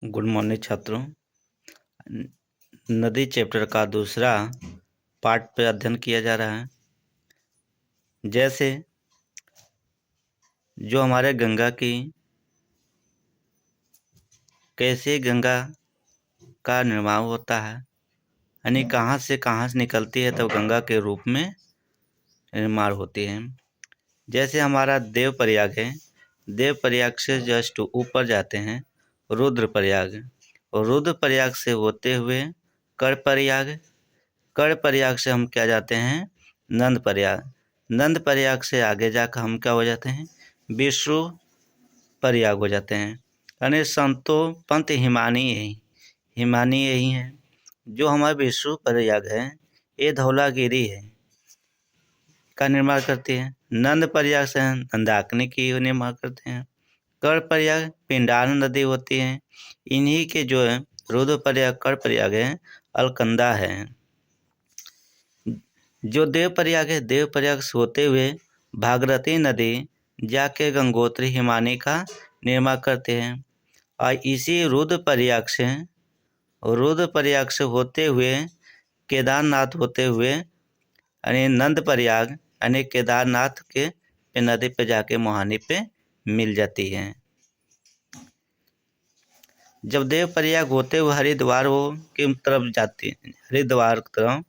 Good morning छात्रों। नदी chapter का दूसरा पार्ट पे अध्ययन किया जा रहा है। जैसे जो हमारे गंगा की कैसे गंगा का निर्माण होता है, यानी कहाँ से निकलती है तब गंगा के रूप में निर्माण होती है। जैसे हमारा देवप्रयाग है, देवप्रयाग से जस्ट ऊपर जाते हैं रुद्रप्रयाग, और रुद्रप्रयाग से होते हुए कर्णप्रयाग, कर्णप्रयाग से हम क्या जाते हैं नंदप्रयाग, नंदप्रयाग से आगे जाकर हम क्या हो जाते हैं विष्णु प्रयाग हो जाते हैं। यानी संतो पंथ हिमानी यही है। जो हमारा विष्णु प्रयाग है ये धौलागिरी है का निर्माण करती है। नंद प्रयाग से नंदाकिनी की निर्माण करते हैं। कर्णप्रयाग पिंडार नदी होती है। इन्हीं के जो है रुद्रप्रयाग कर्णप्रयाग है अलकंदा है। जो देवप्रयाग है, देवप्रयाग से होते हुए भागीरथी नदी जाके गंगोत्री हिमानी का निर्माण करते हैं। और इसी रुद्रप्रयाग से होते हुए केदारनाथ होते हुए यानी नंदप्रयाग यानी केदारनाथ के नदी पे जाके मोहानी पे मिल जाती है। जब देवप्रयाग होते हुए हरिद्वार की तरफ जाती है, हरिद्वार की तरफ,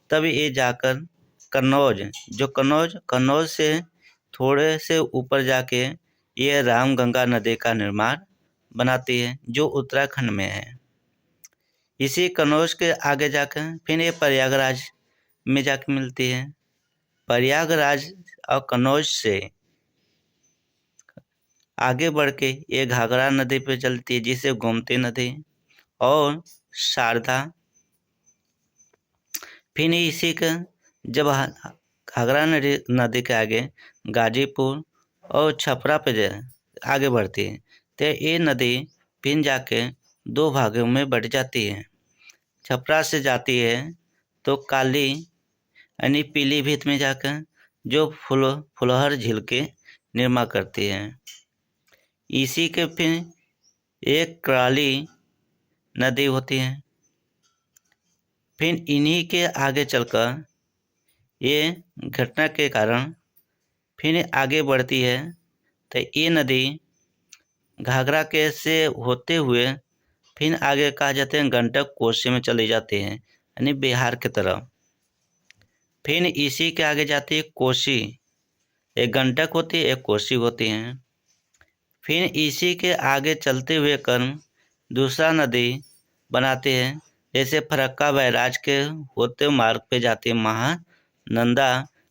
तब ये जाकर कन्नौज, जो कन्नौज से थोड़े से ऊपर जाके ये रामगंगा नदी का निर्माण बनाती है जो उत्तराखंड में है। इसी कन्नौज के आगे जाकर फिर ये प्रयागराज में जाके मिलती है। प्रयागराज और कन्नौज से आगे बढ़ के ये घाघरा नदी पे चलती है जिसे गोमती नदी और शारदा। फिर इसी का जब घाघरा नदी के आगे गाजीपुर और छपरा पे आगे बढ़ती है तो ये नदी फिर जाके दो भागों में बढ़ जाती है। छपरा से जाती है तो काली यानी पीलीभीत में जाकर जो फुलहर झील के निर्माण करती है। इसी के फिर एक कराली नदी होती है। फिर इन्हीं के आगे चलकर ये घटना के कारण फिर आगे बढ़ती है तो ये नदी घाघरा के से होते हुए फिर आगे कहा जाते हैं गंडक कोसी में चली जाती है यानी बिहार की तरफ। फिर इसी के आगे जाती है कोसी, एक गंडक होती है एक कोसी होती है। फिर इसी के आगे चलते हुए कर्म दूसरा नदी बनाते हैं, जैसे फरक्का बैराज के होते मार्ग पे जाती है महानंदा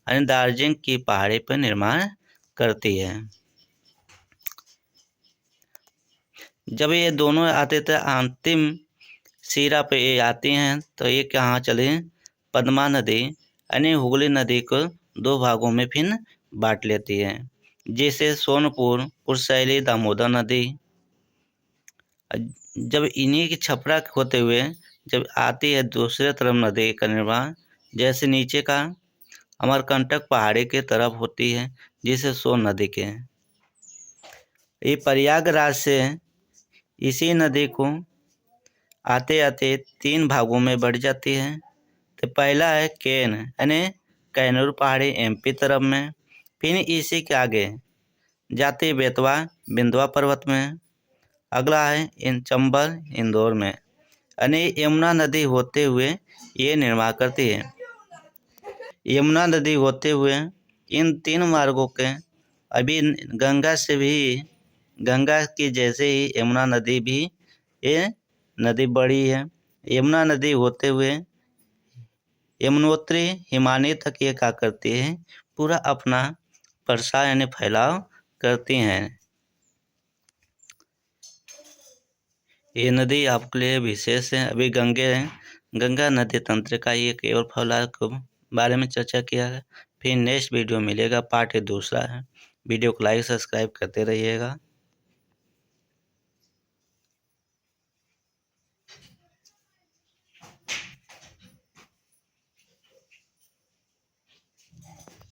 यानी दार्जिलिंग की पहाड़ी पर निर्माण करती है। जब ये दोनों आते थे अंतिम सिरा पे ये आती हैं तो ये कहाँ चले पद्मा नदी यानी हुगली नदी को दो भागों में फिर बांट लेती है, जैसे सोनपुर कुर्सैली दामोदर नदी। जब इन्हीं की छपरा होते हुए जब आती है दूसरे तरफ नदी का निर्माण, जैसे नीचे का अमरकंटक पहाड़ी के तरफ होती है जिसे सोन नदी के। ये प्रयागराज से इसी नदी को आते आते तीन भागों में बढ़ जाती है। तो पहला है केन यानी कैनूर पहाड़ी एमपी तरफ में। फिर इसी के आगे जाती बेतवा बिंदवा पर्वत में। अगला है चंबल इंदौर में, यानी यमुना नदी होते हुए ये निर्माण करती है। यमुना नदी होते हुए इन तीन मार्गों के अभी गंगा की जैसे ही यमुना नदी भी ये नदी बड़ी है। यमुना नदी होते हुए यमुनोत्री हिमानी तक ये क्या करती है पूरा अपना प्रसार यानी फैलाव करती हैं। ये नदी आपके लिए विशेष है। अभी गंगा नदी तंत्र का ये केवल फैलाव के बारे में चर्चा किया है। फिर नेक्स्ट वीडियो मिलेगा, पार्ट दूसरा है। वीडियो को लाइक सब्सक्राइब करते रहिएगा।